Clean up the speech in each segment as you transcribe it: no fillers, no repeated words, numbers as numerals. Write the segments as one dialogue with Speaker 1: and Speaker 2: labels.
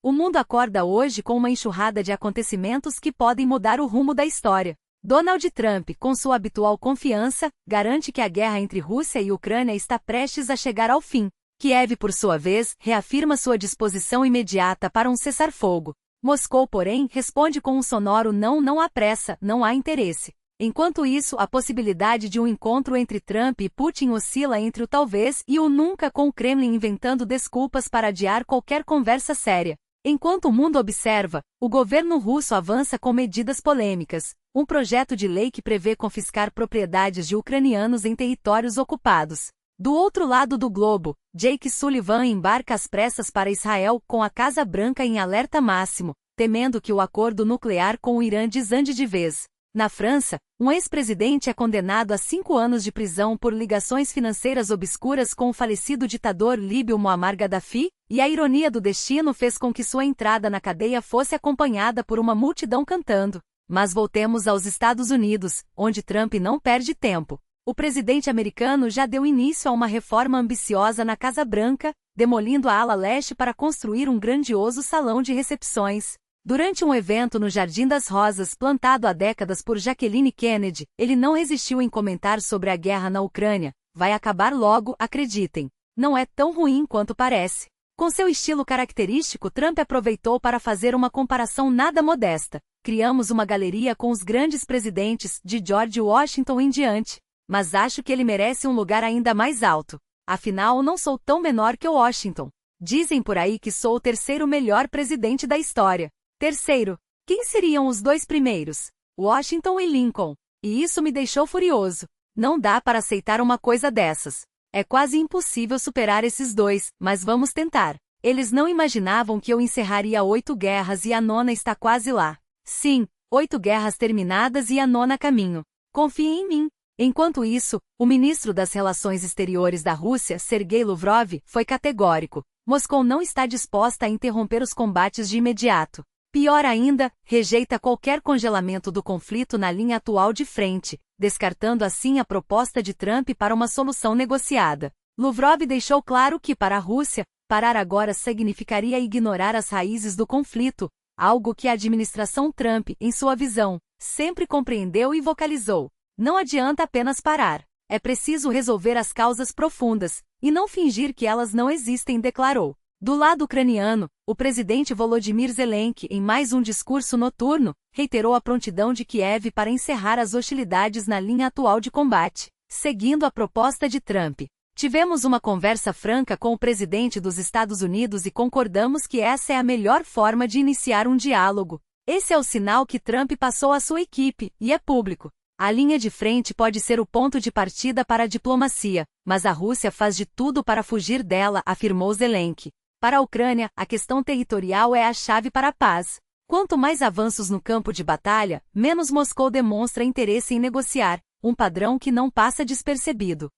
Speaker 1: O mundo acorda hoje com uma enxurrada de acontecimentos que podem mudar o rumo da história. Donald Trump, com sua habitual confiança, garante que a guerra entre Rússia e Ucrânia está prestes a chegar ao fim. Kiev, por sua vez, reafirma sua disposição imediata para um cessar-fogo. Moscou, porém, responde com um sonoro não, não há pressa, não há interesse. Enquanto isso, a possibilidade de um encontro entre Trump e Putin oscila entre o talvez e o nunca, com o Kremlin inventando desculpas para adiar qualquer conversa séria. Enquanto o mundo observa, o governo russo avança com medidas polêmicas, um projeto de lei que prevê confiscar propriedades de ucranianos em territórios ocupados. Do outro lado do globo, Jake Sullivan embarca às pressas para Israel com a Casa Branca em alerta máximo, temendo que o acordo nuclear com o Irã desande de vez. Na França, um ex-presidente é condenado a 5 anos de prisão por ligações financeiras obscuras com o falecido ditador líbio Muammar Gaddafi, e a ironia do destino fez com que sua entrada na cadeia fosse acompanhada por uma multidão cantando. Mas voltemos aos Estados Unidos, onde Trump não perde tempo. O presidente americano já deu início a uma reforma ambiciosa na Casa Branca, demolindo a ala leste para construir um grandioso salão de recepções. Durante um evento no Jardim das Rosas plantado há décadas por Jacqueline Kennedy, ele não resistiu em comentar sobre a guerra na Ucrânia. Vai acabar logo, acreditem. Não é tão ruim quanto parece. Com seu estilo característico, Trump aproveitou para fazer uma comparação nada modesta. Criamos uma galeria com os grandes presidentes, de George Washington em diante. Mas acho que ele merece um lugar ainda mais alto. Afinal, não sou tão menor que o Washington. Dizem por aí que sou o terceiro melhor presidente da história. Terceiro. Quem seriam os dois primeiros? Washington e Lincoln. E isso me deixou furioso. Não dá para aceitar uma coisa dessas. É quase impossível superar esses dois, mas vamos tentar. Eles não imaginavam que eu encerraria 8 guerras e a 9ª está quase lá. Sim, 8 guerras terminadas e a 9ª a caminho. Confiem em mim. Enquanto isso, o ministro das Relações Exteriores da Rússia, Sergei Lavrov, foi categórico. Moscou não está disposta a interromper os combates de imediato. Pior ainda, rejeita qualquer congelamento do conflito na linha atual de frente, descartando assim a proposta de Trump para uma solução negociada. Lavrov deixou claro que, para a Rússia, parar agora significaria ignorar as raízes do conflito, algo que a administração Trump, em sua visão, sempre compreendeu e vocalizou. Não adianta apenas parar. É preciso resolver as causas profundas, e não fingir que elas não existem, declarou. Do lado ucraniano, o presidente Volodymyr Zelensky, em mais um discurso noturno, reiterou a prontidão de Kiev para encerrar as hostilidades na linha atual de combate, seguindo a proposta de Trump. Tivemos uma conversa franca com o presidente dos Estados Unidos e concordamos que essa é a melhor forma de iniciar um diálogo. Esse é o sinal que Trump passou à sua equipe, e é público. A linha de frente pode ser o ponto de partida para a diplomacia, mas a Rússia faz de tudo para fugir dela, afirmou Zelensky. Para a Ucrânia, a questão territorial é a chave para a paz. Quanto mais avanços no campo de batalha, menos Moscou demonstra interesse em negociar, um padrão que não passa despercebido.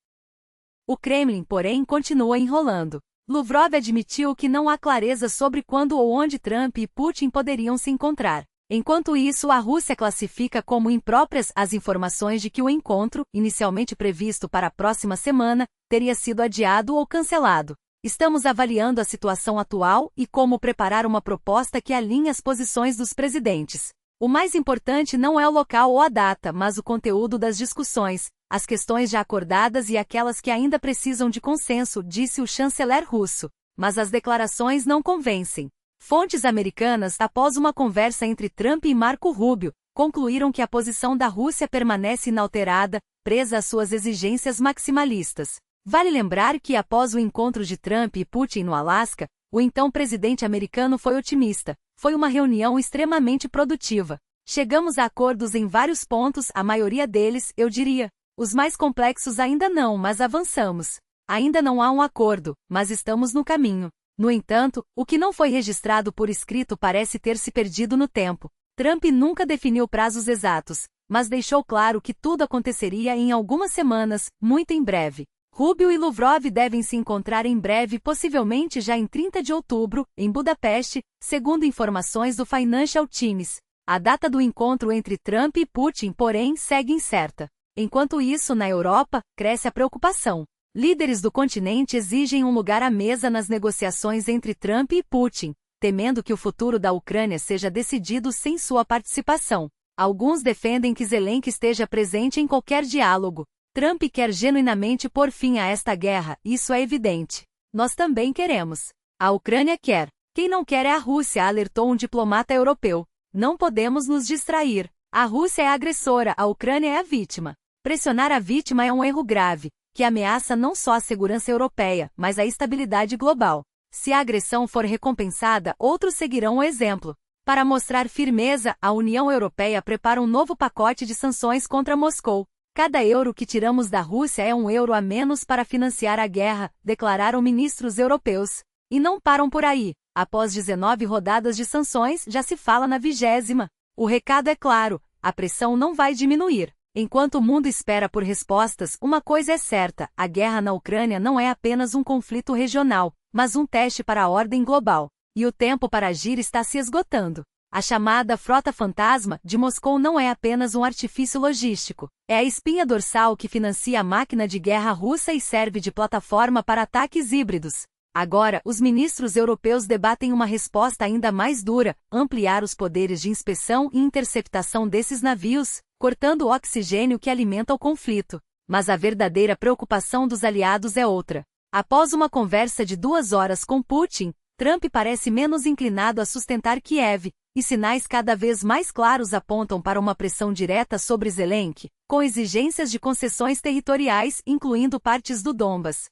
Speaker 1: O Kremlin, porém, continua enrolando. Lavrov admitiu que não há clareza sobre quando ou onde Trump e Putin poderiam se encontrar. Enquanto isso, a Rússia classifica como impróprias as informações de que o encontro, inicialmente previsto para a próxima semana, teria sido adiado ou cancelado. Estamos avaliando a situação atual e como preparar uma proposta que alinhe as posições dos presidentes. O mais importante não é o local ou a data, mas o conteúdo das discussões, as questões já acordadas e aquelas que ainda precisam de consenso, disse o chanceler russo. Mas as declarações não convencem. Fontes americanas, após uma conversa entre Trump e Marco Rubio, concluíram que a posição da Rússia permanece inalterada, presa às suas exigências maximalistas. Vale lembrar que após o encontro de Trump e Putin no Alasca, o então presidente americano foi otimista. Foi uma reunião extremamente produtiva. Chegamos a acordos em vários pontos, a maioria deles, eu diria. Os mais complexos ainda não, mas avançamos. Ainda não há um acordo, mas estamos no caminho. No entanto, o que não foi registrado por escrito parece ter se perdido no tempo. Trump nunca definiu prazos exatos, mas deixou claro que tudo aconteceria em algumas semanas, muito em breve. Rubio e Lavrov devem se encontrar em breve, possivelmente já em 30 de outubro, em Budapeste, segundo informações do Financial Times. A data do encontro entre Trump e Putin, porém, segue incerta. Enquanto isso, na Europa, cresce a preocupação. Líderes do continente exigem um lugar à mesa nas negociações entre Trump e Putin, temendo que o futuro da Ucrânia seja decidido sem sua participação. Alguns defendem que Zelensky esteja presente em qualquer diálogo. Trump quer genuinamente pôr fim a esta guerra, isso é evidente. Nós também queremos. A Ucrânia quer. Quem não quer é a Rússia, alertou um diplomata europeu. Não podemos nos distrair. A Rússia é a agressora, a Ucrânia é a vítima. Pressionar a vítima é um erro grave, que ameaça não só a segurança europeia, mas a estabilidade global. Se a agressão for recompensada, outros seguirão o exemplo. Para mostrar firmeza, a União Europeia prepara um novo pacote de sanções contra Moscou. Cada euro que tiramos da Rússia é um euro a menos para financiar a guerra, declararam ministros europeus. E não param por aí. Após 19 rodadas de sanções, já se fala na 20ª. O recado é claro, a pressão não vai diminuir. Enquanto o mundo espera por respostas, uma coisa é certa, a guerra na Ucrânia não é apenas um conflito regional, mas um teste para a ordem global. E o tempo para agir está se esgotando. A chamada Frota Fantasma de Moscou não é apenas um artifício logístico. É a espinha dorsal que financia a máquina de guerra russa e serve de plataforma para ataques híbridos. Agora, os ministros europeus debatem uma resposta ainda mais dura, ampliar os poderes de inspeção e interceptação desses navios, cortando o oxigênio que alimenta o conflito. Mas a verdadeira preocupação dos aliados é outra. Após uma conversa de 2 horas com Putin, Trump parece menos inclinado a sustentar Kiev, e sinais cada vez mais claros apontam para uma pressão direta sobre Zelensky, com exigências de concessões territoriais, incluindo partes do Donbas.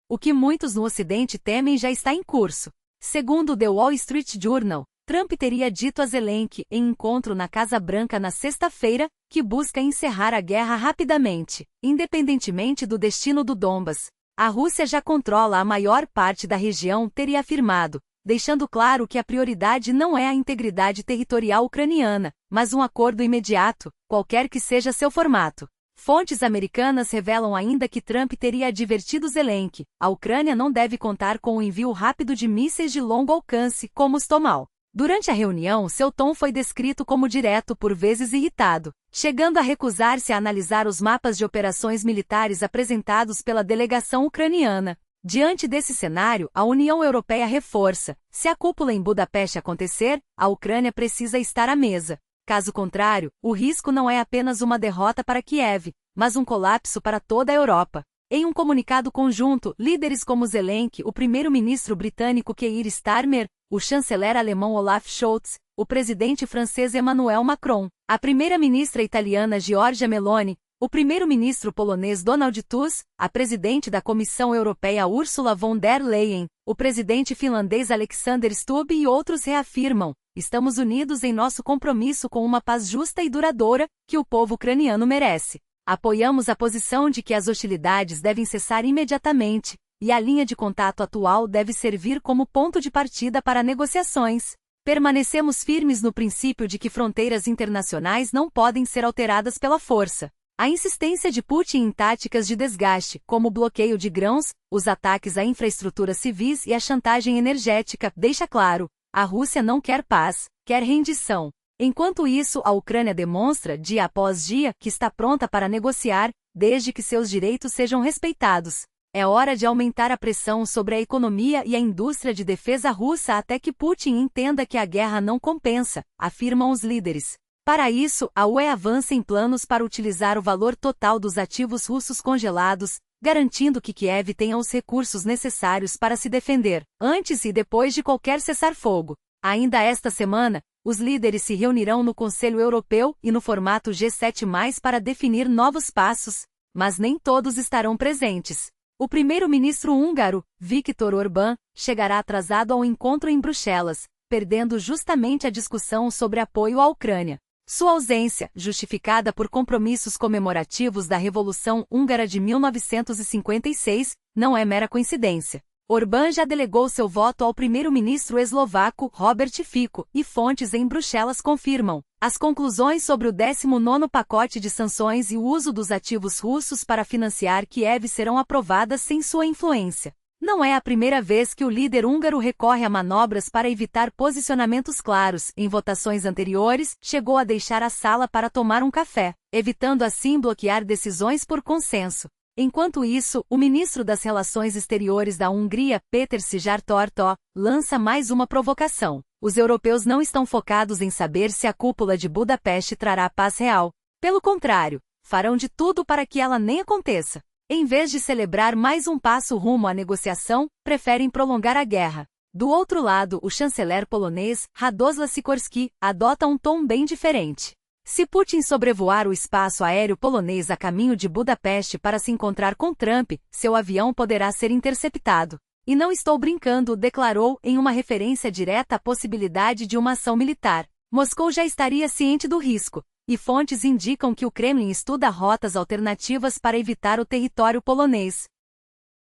Speaker 1: O que muitos no Ocidente temem já está em curso. Segundo o The Wall Street Journal, Trump teria dito a Zelensky, em encontro na Casa Branca na sexta-feira, que busca encerrar a guerra rapidamente, independentemente do destino do Donbas. A Rússia já controla a maior parte da região, teria afirmado, deixando claro que a prioridade não é a integridade territorial ucraniana, mas um acordo imediato, qualquer que seja seu formato. Fontes americanas revelam ainda que Trump teria advertido Zelensky, a Ucrânia não deve contar com o envio rápido de mísseis de longo alcance, como os Tomahawk. Durante a reunião, seu tom foi descrito como direto, por vezes irritado, chegando a recusar-se a analisar os mapas de operações militares apresentados pela delegação ucraniana. Diante desse cenário, a União Europeia reforça: se a cúpula em Budapeste acontecer, a Ucrânia precisa estar à mesa. Caso contrário, o risco não é apenas uma derrota para Kiev, mas um colapso para toda a Europa. Em um comunicado conjunto, líderes como Zelensky, o primeiro-ministro britânico Keir Starmer, o chanceler alemão Olaf Scholz, o presidente francês Emmanuel Macron, a primeira-ministra italiana Giorgia Meloni, o primeiro-ministro polonês Donald Tusk, a presidente da Comissão Europeia Ursula von der Leyen, o presidente finlandês Alexander Stubb e outros reafirmam: estamos unidos em nosso compromisso com uma paz justa e duradoura, que o povo ucraniano merece. Apoiamos a posição de que as hostilidades devem cessar imediatamente, e a linha de contato atual deve servir como ponto de partida para negociações. Permanecemos firmes no princípio de que fronteiras internacionais não podem ser alteradas pela força. A insistência de Putin em táticas de desgaste, como o bloqueio de grãos, os ataques a infraestruturas civis e a chantagem energética, deixa claro: a Rússia não quer paz, quer rendição. Enquanto isso, a Ucrânia demonstra, dia após dia, que está pronta para negociar, desde que seus direitos sejam respeitados. É hora de aumentar a pressão sobre a economia e a indústria de defesa russa até que Putin entenda que a guerra não compensa, afirmam os líderes. Para isso, a UE avança em planos para utilizar o valor total dos ativos russos congelados, garantindo que Kiev tenha os recursos necessários para se defender, antes e depois de qualquer cessar-fogo. Ainda esta semana, os líderes se reunirão no Conselho Europeu e no formato G7+, para definir novos passos, mas nem todos estarão presentes. O primeiro-ministro húngaro, Viktor Orbán, chegará atrasado ao encontro em Bruxelas, perdendo justamente a discussão sobre apoio à Ucrânia. Sua ausência, justificada por compromissos comemorativos da Revolução Húngara de 1956, não é mera coincidência. Orbán já delegou seu voto ao primeiro-ministro eslovaco Robert Fico, e fontes em Bruxelas confirmam: as conclusões sobre o 19º pacote de sanções e o uso dos ativos russos para financiar Kiev serão aprovadas sem sua influência. Não é a primeira vez que o líder húngaro recorre a manobras para evitar posicionamentos claros. Em votações anteriores, chegou a deixar a sala para tomar um café, evitando assim bloquear decisões por consenso. Enquanto isso, o ministro das Relações Exteriores da Hungria, Péter Szijjártó, lança mais uma provocação. Os europeus não estão focados em saber se a cúpula de Budapeste trará paz real. Pelo contrário, farão de tudo para que ela nem aconteça. Em vez de celebrar mais um passo rumo à negociação, preferem prolongar a guerra. Do outro lado, o chanceler polonês, Radosław Sikorski, adota um tom bem diferente. Se Putin sobrevoar o espaço aéreo polonês a caminho de Budapeste para se encontrar com Trump, seu avião poderá ser interceptado. E não estou brincando, declarou em uma referência direta à possibilidade de uma ação militar. Moscou já estaria ciente do risco, e fontes indicam que o Kremlin estuda rotas alternativas para evitar o território polonês.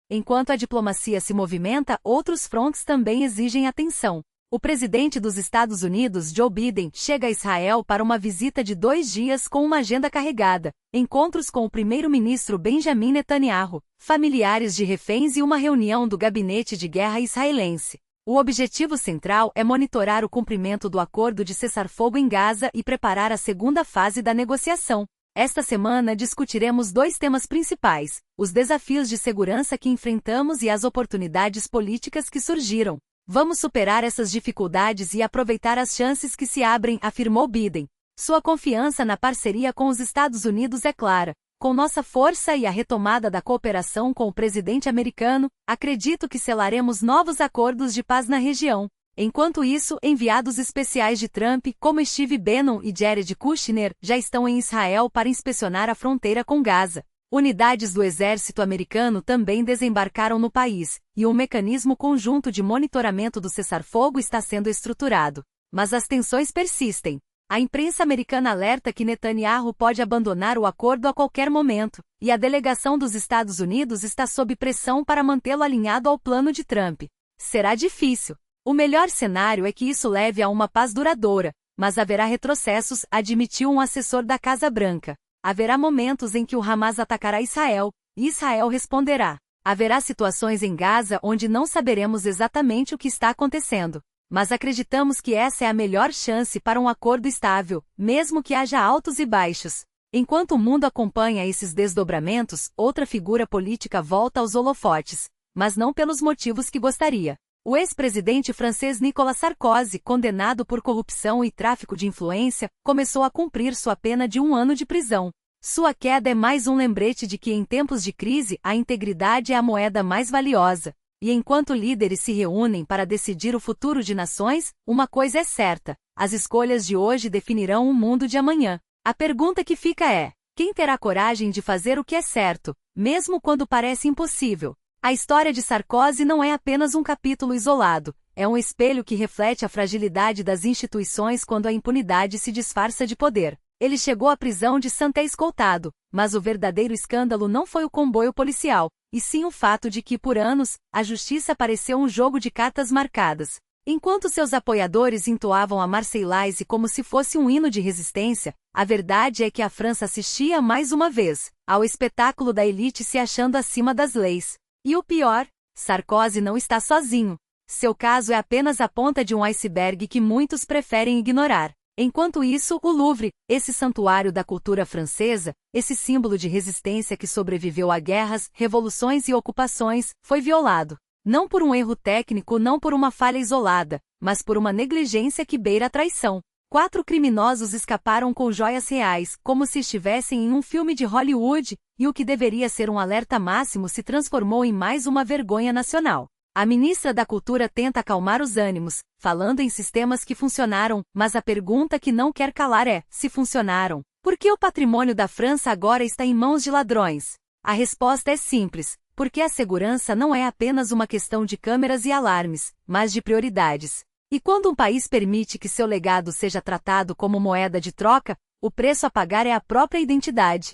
Speaker 1: Enquanto a diplomacia se movimenta, outros frontes também exigem atenção. O presidente dos Estados Unidos, Joe Biden, chega a Israel para uma visita de 2 dias com uma agenda carregada, encontros com o primeiro-ministro Benjamin Netanyahu, familiares de reféns e uma reunião do gabinete de guerra israelense. O objetivo central é monitorar o cumprimento do acordo de cessar-fogo em Gaza e preparar a segunda fase da negociação. Esta semana discutiremos 2 temas principais: os desafios de segurança que enfrentamos e as oportunidades políticas que surgiram. Vamos superar essas dificuldades e aproveitar as chances que se abrem, afirmou Biden. Sua confiança na parceria com os Estados Unidos é clara. Com nossa força e a retomada da cooperação com o presidente americano, acredito que selaremos novos acordos de paz na região. Enquanto isso, enviados especiais de Trump, como Steve Bannon e Jared Kushner, já estão em Israel para inspecionar a fronteira com Gaza. Unidades do exército americano também desembarcaram no país, e um mecanismo conjunto de monitoramento do cessar-fogo está sendo estruturado. Mas as tensões persistem. A imprensa americana alerta que Netanyahu pode abandonar o acordo a qualquer momento, e a delegação dos Estados Unidos está sob pressão para mantê-lo alinhado ao plano de Trump. Será difícil. O melhor cenário é que isso leve a uma paz duradoura, mas haverá retrocessos, admitiu um assessor da Casa Branca. Haverá momentos em que o Hamas atacará Israel, e Israel responderá. Haverá situações em Gaza onde não saberemos exatamente o que está acontecendo, mas acreditamos que essa é a melhor chance para um acordo estável, mesmo que haja altos e baixos. Enquanto o mundo acompanha esses desdobramentos, outra figura política volta aos holofotes, mas não pelos motivos que gostaria. O ex-presidente francês Nicolas Sarkozy, condenado por corrupção e tráfico de influência, começou a cumprir sua pena de 1 ano de prisão. Sua queda é mais um lembrete de que em tempos de crise, a integridade é a moeda mais valiosa. E enquanto líderes se reúnem para decidir o futuro de nações, uma coisa é certa: as escolhas de hoje definirão o mundo de amanhã. A pergunta que fica é: quem terá coragem de fazer o que é certo, mesmo quando parece impossível? A história de Sarkozy não é apenas um capítulo isolado, é um espelho que reflete a fragilidade das instituições quando a impunidade se disfarça de poder. Ele chegou à prisão de Santé escoltado, mas o verdadeiro escândalo não foi o comboio policial, e sim o fato de que, por anos, a justiça pareceu um jogo de cartas marcadas. Enquanto seus apoiadores entoavam a Marseillaise como se fosse um hino de resistência, a verdade é que a França assistia mais uma vez ao espetáculo da elite se achando acima das leis. E o pior, Sarkozy não está sozinho. Seu caso é apenas a ponta de um iceberg que muitos preferem ignorar. Enquanto isso, o Louvre, esse santuário da cultura francesa, esse símbolo de resistência que sobreviveu a guerras, revoluções e ocupações, foi violado. Não por um erro técnico, não por uma falha isolada, mas por uma negligência que beira a traição. 4 criminosos escaparam com joias reais, como se estivessem em um filme de Hollywood, e o que deveria ser um alerta máximo se transformou em mais uma vergonha nacional. A ministra da Cultura tenta acalmar os ânimos, falando em sistemas que funcionaram, mas a pergunta que não quer calar é: se funcionaram, por que o patrimônio da França agora está em mãos de ladrões? A resposta é simples: porque a segurança não é apenas uma questão de câmeras e alarmes, mas de prioridades. E quando um país permite que seu legado seja tratado como moeda de troca, o preço a pagar é a própria identidade.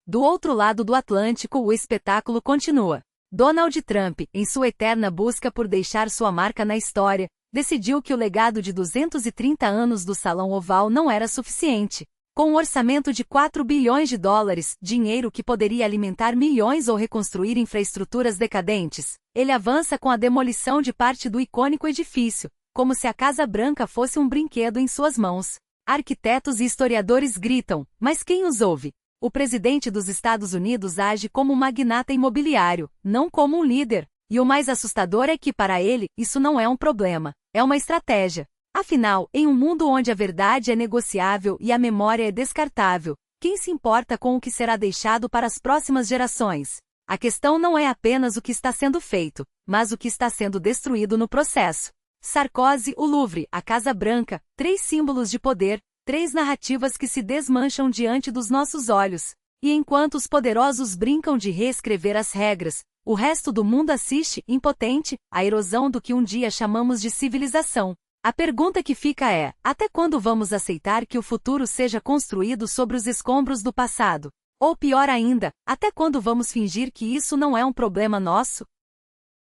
Speaker 1: Do outro lado do Atlântico, o espetáculo continua. Donald Trump, em sua eterna busca por deixar sua marca na história, decidiu que o legado de 230 anos do Salão Oval não era suficiente. Com um orçamento de 4 bilhões de dólares, dinheiro que poderia alimentar milhões ou reconstruir infraestruturas decadentes, ele avança com a demolição de parte do icônico edifício, como se a Casa Branca fosse um brinquedo em suas mãos. Arquitetos e historiadores gritam, mas quem os ouve? O presidente dos Estados Unidos age como um magnata imobiliário, não como um líder. E o mais assustador é que, para ele, isso não é um problema, é uma estratégia. Afinal, em um mundo onde a verdade é negociável e a memória é descartável, quem se importa com o que será deixado para as próximas gerações? A questão não é apenas o que está sendo feito, mas o que está sendo destruído no processo. Sarkozy, o Louvre, a Casa Branca, 3 símbolos de poder, 3 narrativas que se desmancham diante dos nossos olhos. E enquanto os poderosos brincam de reescrever as regras, o resto do mundo assiste, impotente, à erosão do que um dia chamamos de civilização. A pergunta que fica é: até quando vamos aceitar que o futuro seja construído sobre os escombros do passado? Ou pior ainda, até quando vamos fingir que isso não é um problema nosso?